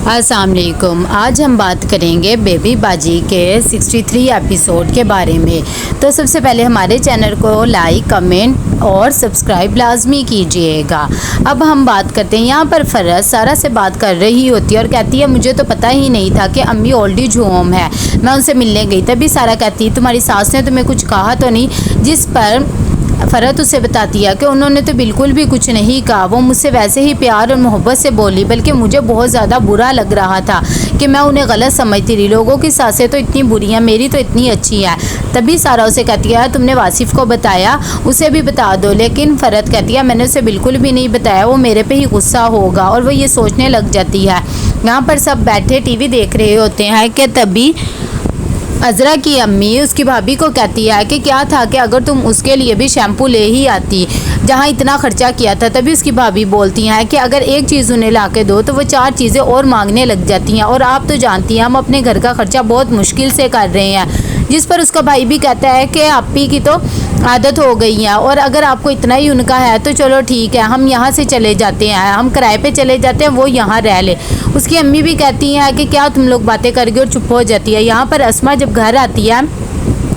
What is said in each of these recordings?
अस्सलाम वालेकुम। आज हम बात करेंगे बेबी बाजी के 63 एपिसोड के बारे में। तो सबसे पहले हमारे चैनल को लाइक, कमेंट और सब्सक्राइब लाजमी कीजिएगा। अब हम बात करते हैं, यहाँ पर फ़रज सारा से बात कर रही होती है और कहती है मुझे तो पता ही नहीं था कि अम्मी ओल्ड एज होम है। मैं उनसे मिलने गई, तभी सारा कहती है तुम्हारी सास ने तुम्हें कुछ कहा तो नहीं? जिस पर फ़रत उसे बताती है कि उन्होंने तो बिल्कुल भी कुछ नहीं कहा, वो मुझसे वैसे ही प्यार और मोहब्बत से बोली, बल्कि मुझे बहुत ज़्यादा बुरा लग रहा था कि मैं उन्हें गलत समझती रही। लोगों की सासें तो इतनी बुरी हैं, मेरी तो इतनी अच्छी है। तभी सारा उसे कहती है तुमने वासिफ़ को बताया, उसे भी बता दो। लेकिन फ़रत कहती है मैंने उसे बिल्कुल भी नहीं बताया, वो मेरे पे ही गुस्सा होगा। और वो ये सोचने लग जाती है। यहाँ पर सब बैठे टीवी देख रहे होते हैं कि तभी अज़रा की अम्मी उसकी भाभी को कहती है कि क्या था कि अगर तुम उसके लिए भी शैम्पू ले ही आती जहाँ इतना ख़र्चा किया था। तभी उसकी भाभी बोलती हैं कि अगर एक चीज़ उन्हें ला के दो तो वो 4 चीज़ें और मांगने लग जाती हैं। और आप तो जानती हैं हम अपने घर का ख़र्चा बहुत मुश्किल से कर रहे हैं। जिस पर उसका भाई भी कहता है कि आपी की तो आदत हो गई है और अगर आपको इतना ही उनका है तो चलो ठीक है, हम यहाँ से चले जाते हैं, हम किराए पे चले जाते हैं, वो यहाँ रह ले। उसकी अम्मी भी कहती हैं कि क्या तुम लोग बातें करके, और चुप हो जाती है। यहाँ पर अस्मा जब घर आती है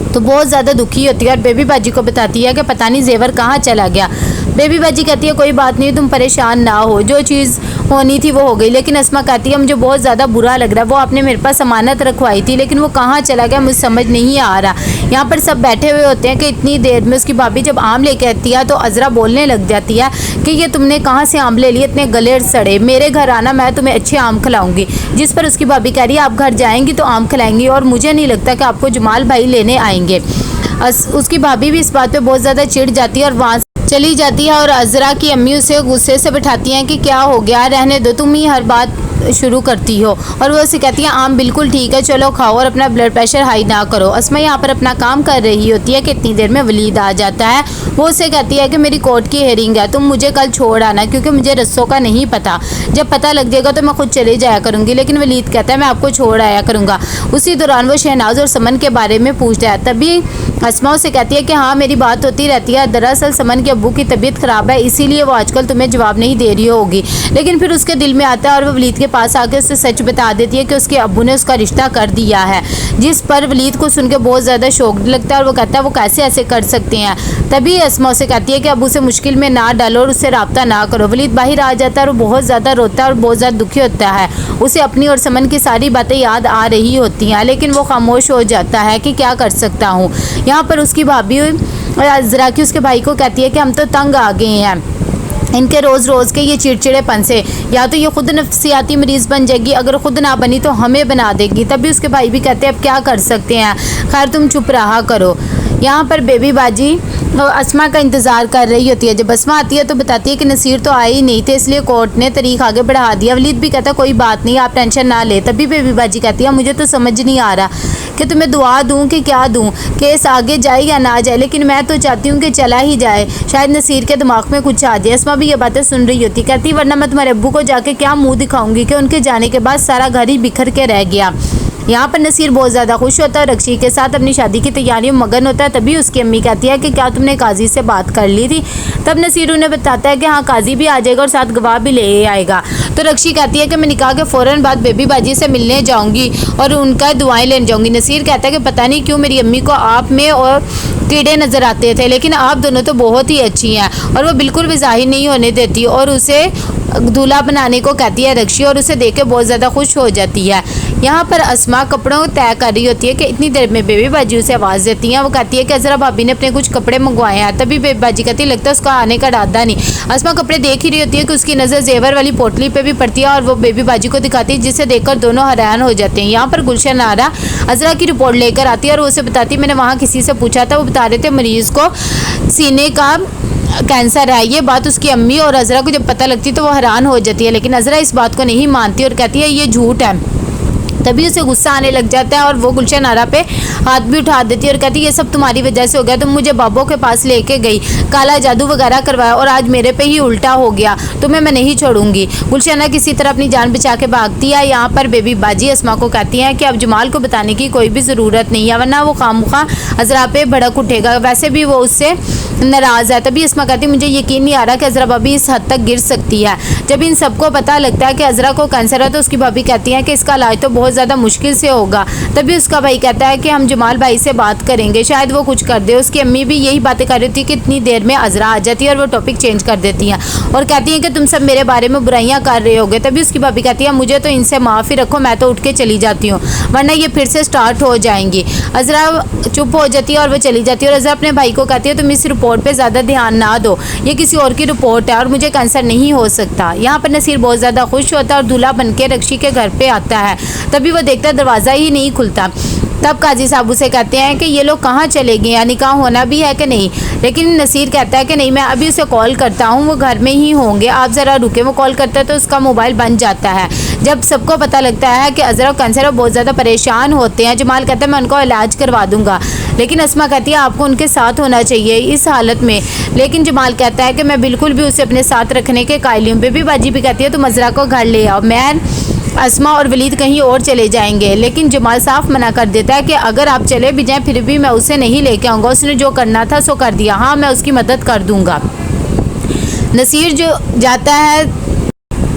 तो बहुत ज़्यादा दुखी होती है और बेबी बाजी को बताती है कि पता नहीं जेवर कहाँ चला गया। बेबी बाजी कहती है कोई बात नहीं, तुम परेशान ना हो, जो चीज़ होनी थी वो हो गई। लेकिन अस्मा कहती है मुझे बहुत ज़्यादा बुरा लग रहा है, वो आपने मेरे पास अमानत रखवाई थी लेकिन वो कहाँ चला गया मुझे समझ नहीं आ रहा। यहाँ पर सब बैठे हुए होते हैं कि इतनी देर में उसकी भाभी जब आम लेके आती है तो अज़रा बोलने लग जाती है कि ये तुमने कहाँ से आम ले लिए इतने गले सड़े, मेरे घर आना, मैं तुम्हें अच्छे आम खिलाऊंगी। जिस पर उसकी भाभी कह रही है आप घर जाएंगी तो आम खिलाएंगी और मुझे नहीं लगता कि आपको जमाल भाई लेने आएंगे। उसकी भाभी भी इस बात पे बहुत ज़्यादा चिढ़ जाती है और वहाँ चली जाती है। और अज़रा की अम्मी उसे गुस्से से बिठाती हैं कि क्या हो गया, रहने दो, तुम ही हर बात शुरू करती हो। और वो उसे कहती है आम बिल्कुल ठीक है, चलो खाओ और अपना ब्लड प्रेशर हाई ना करो। अस्मा यहाँ पर अपना काम कर रही होती है कि इतनी देर में वलीद आ जाता है। वो उसे कहती है कि मेरी कोर्ट की हेयरिंग है, तुम मुझे कल छोड़ आना क्योंकि मुझे रस्सों का नहीं पता, जब पता लग जाएगा तो मैं खुद चले जाया करूँगी। लेकिन वलीद कहता है मैं आपको छोड़ आया करूँगा। उसी दौरान वो शहनाज और समन के बारे में पूछता है। तभी अस्मा उसे कहती है कि हाँ मेरी बात होती रहती है, दरअसल समन के अब्बू की तबीयत ख़राब है इसीलिए वो आजकल तुम्हें जवाब नहीं दे रही होगी। लेकिन फिर उसके दिल में आता है और वो वलीद के पास आके उससे सच बता देती है कि उसके अब्बू ने उसका रिश्ता कर दिया है। जिस पर वलीद को सुन के बहुत ज़्यादा शौक लगता है और वो कहता है वो कैसे ऐसे कर सकते हैं। तभी अस्मा उसे कहती है कि अब्बू से मुश्किल में ना डालो और उससे रब्ता ना करो। वलीद बाहर आ जाता है और वो बहुत ज़्यादा रोता है और बहुत ज़्यादा दुखी होता है। उसे अपनी और समन की सारी बातें याद आ रही होती हैं लेकिन वो खामोश हो जाता है कि क्या कर सकता हूँ। यहाँ पर उसकी भाभी अज़रा की उसके भाई को कहती है कि हम तो तंग आ गए हैं इनके रोज़ रोज़ के ये चिड़चिड़ेपन से, या तो ये खुद नफ्सियाती मरीज़ बन जाएगी, अगर खुद ना बनी तो हमें बना देगी। तभी उसके भाई भी कहते हैं अब क्या कर सकते हैं, खैर तुम चुप रहा करो। यहाँ पर बेबी बाजी अस्मा का इंतज़ार कर रही होती है। जब अस्मा आती है तो बताती है कि नसीर तो आए ही नहीं थे इसलिए कोर्ट ने तारीख आगे बढ़ा दिया। वलीद भी कहता है कोई बात नहीं, आप टेंशन ना ले। तभी बेबी बाजी कहती है मुझे तो समझ नहीं आ रहा कि तुम्हें दुआ दूं कि क्या दूं, केस आगे जाए या ना जाए, लेकिन मैं तो चाहती हूँ कि चला ही जाए, शायद नसीर के दिमाग में कुछ आ जाए। अस्मा भी ये बातें सुन रही होती, कहती वरना मैं तुम्हारे अब्बू को जाके क्या मुँह दिखाऊंगी कि उनके जाने के बाद सारा घर ही बिखर के रह गया। यहाँ पर नसीर बहुत ज़्यादा खुश होता है, रक्षी के साथ अपनी शादी की तैयारियों में मगन होता है। तभी उसकी अम्मी कहती है कि क्या तुमने काजी से बात कर ली थी? तब नसीर उन्हें बताता है कि हाँ काजी भी आ जाएगा और साथ गवाह भी ले आएगा। तो रक्षी कहती है कि मैं निकाह के फ़ौरन बाद बेबी बाजी से मिलने जाऊँगी और उनका दुआएं लेने जाऊँगी। नसीर कहता है कि पता नहीं क्यों मेरी अम्मी को आप में और कीड़े नज़र आते थे, लेकिन आप दोनों तो बहुत ही अच्छी हैं। और वो बिल्कुल भी ज़ाहिर नहीं होने देती और उसे दूल्हा बनाने को कहती है रक्षी, और उसे देख के बहुत ज़्यादा खुश हो जाती है। यहाँ पर अस्मा कपड़ों तय कर रही होती है कि इतनी देर में बेबी बाजी उसे आवाज़ देती है। वो कहती है कि अज़रा भाभी ने अपने कुछ कपड़े मंगवाए हैं। तभी बेबी बाजी कहती है लगता है उसका आने का इरादा नहीं। अस्मा कपड़े देख ही रही होती है कि उसकी नज़र जेवर वाली पोटली पे भी पड़ती है और वो बेबी बाजी को दिखाती है, जिसे देखकर दोनों हैरान हो जाते हैं। यहाँ पर गुलशन आरा अज़रा की रिपोर्ट लेकर आती है और वो उसे बताती है मैंने वहाँ किसी से पूछा था, वो बता रहे थे मरीज़ को सीने का कैंसर है। ये बात उसकी अम्मी और अज़रा को जब पता लगती है तो वो हैरान हो जाती है, लेकिन अज़रा इस बात को नहीं मानती और कहती है ये झूठ है। तभी उसे गुस्सा आने लग जाता है और वो गुलशन आरा पे हाथ भी उठा देती है और कहती है ये सब तुम्हारी वजह से हो गया, तुम मुझे बाबू के पास लेके गई, काला जादू वगैरह करवाया और आज मेरे पे ही उल्टा हो गया, तुम्हें मैं नहीं छोड़ूंगी। गुलशना किसी तरह अपनी जान बचा के भागती है। यहाँ पर बेबी बाजी अस्मा को कहती है कि अब जमाल को बताने की कोई भी ज़रूरत नहीं है, वरना वो खामखा अजरा पे भड़क उठेगा, वैसे भी वो उससे नाराज़ है। तभी अस्मा कहती है मुझे यकीन नहीं आ रहा कि अजरा भाभी इस हद तक गिर सकती है। जब इन सबको पता लगता है कि अजरा को कैंसर है तो उसकी भाभी कहती है कि इसका इलाज तो बहुत ज़्यादा मुश्किल से होगा। तभी उसका भाई कहता है कि हम जमाल भाई से बात करेंगे, शायद वो कुछ कर दे। उसकी अम्मी भी यही बातें कर रही थी कि इतनी देर में अजरा आ जाती है और वो टॉपिक चेंज कर देती हैं और कहती हैं कि तुम सब मेरे बारे में बुराइयां कर रहे होगे। तभी उसकी भाभी कहती है मुझे तो इनसे माफ़ी रखो, मैं तो उठ के चली जाती हूँ वरना ये फिर से स्टार्ट हो जाएंगी। अजरा चुप हो जाती है और वो चली जाती है और अजरा अपने भाई को कहती है तुम इस रिपोर्ट पर ज़्यादा ध्यान ना दो, ये किसी और की रिपोर्ट है और मुझे कैंसर नहीं हो सकता। यहाँ पर नसीर बहुत ज़्यादा खुश होता है और दूल्हा बन के रक्षी के घर पर आता है। तभी वो देखता है दरवाज़ा ही नहीं खुलता। तब काजी साहब उसे कहते हैं कि ये लोग कहाँ चले गए, या निकाह होना भी है कि नहीं। लेकिन नसीर कहता है कि नहीं, मैं अभी उसे कॉल करता हूँ, वो घर में ही होंगे, आप ज़रा रुके। वो कॉल करता है तो उसका मोबाइल बंद जाता है। जब सबको पता लगता है कि अजरा कैंसर है, बहुत ज़्यादा परेशान होते हैं। जमाल कहता है मैं उनको इलाज करवा दूंगा, लेकिन अस्मा कहती है आपको उनके साथ होना चाहिए इस हालत में। लेकिन जमाल कहता है कि मैं बिल्कुल भी उसे अपने साथ रखने के कायल हूँ। बेबी बाजी भी कहती है तुम अजरा को घर ले आओ, मैं अस्मा और वलीद कहीं और चले जाएंगे। लेकिन जमाल साफ मना कर देता है कि अगर आप चले भी जाएं फिर भी मैं उसे नहीं लेके आऊँगा, उसने जो करना था सो कर दिया, हाँ मैं उसकी मदद कर दूँगा। नसीर जो जाता है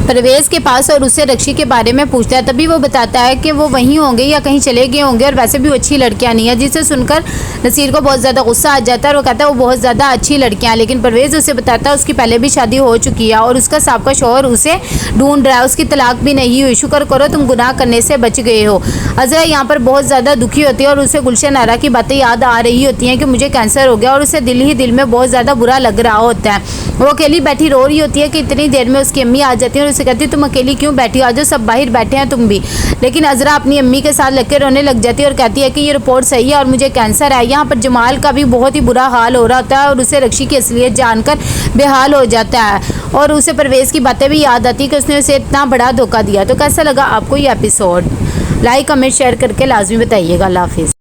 परवेज़ के पास और उससे रक्षी के बारे में पूछता है। तभी वो बताता है कि वो वहीं होंगे या कहीं चले गए होंगे और वैसे भी वो अच्छी लड़कियां नहीं है, जिसे सुनकर नसीर को बहुत ज़्यादा गुस्सा आ जाता है और वो कहता है वो बहुत ज़्यादा अच्छी लड़कियां हैं। लेकिन परवेज़ उसे बताता है उसकी पहले भी शादी हो चुकी है और उसका साबका शौहर उसे ढूंढ रहा है, उसकी तलाक भी नहीं हुई, शुक्र करो तुम गुनाह करने से बच गए हो। अजरा यहाँ पर बहुत ज़्यादा दुखी होती है और उसे गुलशन आरा की बातें याद आ रही होती हैं कि मुझे कैंसर हो गया और उसे दिल ही दिल में बहुत ज़्यादा बुरा लग रहा होता है। वो अकेली बैठी रो रही होती है कि इतनी देर में उसकी अम्मी आ जाती है और उसे कहती है तुम अकेली क्यों बैठी हो, आ जाओ सब बाहर बैठे हैं तुम भी। लेकिन अजरा अपनी अम्मी के साथ लग के रोने लग जाती है और कहती है कि ये रिपोर्ट सही है और मुझे कैंसर है। यहाँ पर जमाल का भी बहुत ही बुरा हाल हो रहा होता है और उसे रक्षी की असलियत जानकर बेहाल हो जाता है और उसे परवेज़ की बातें भी याद आती है कि उसने उसे इतना बड़ा धोखा दिया। तो कैसा लगा आपको ये एपिसोड? लाइक कमेंट शेयर करके लाजमी बताइएगा। अल्लाह हाफिज़।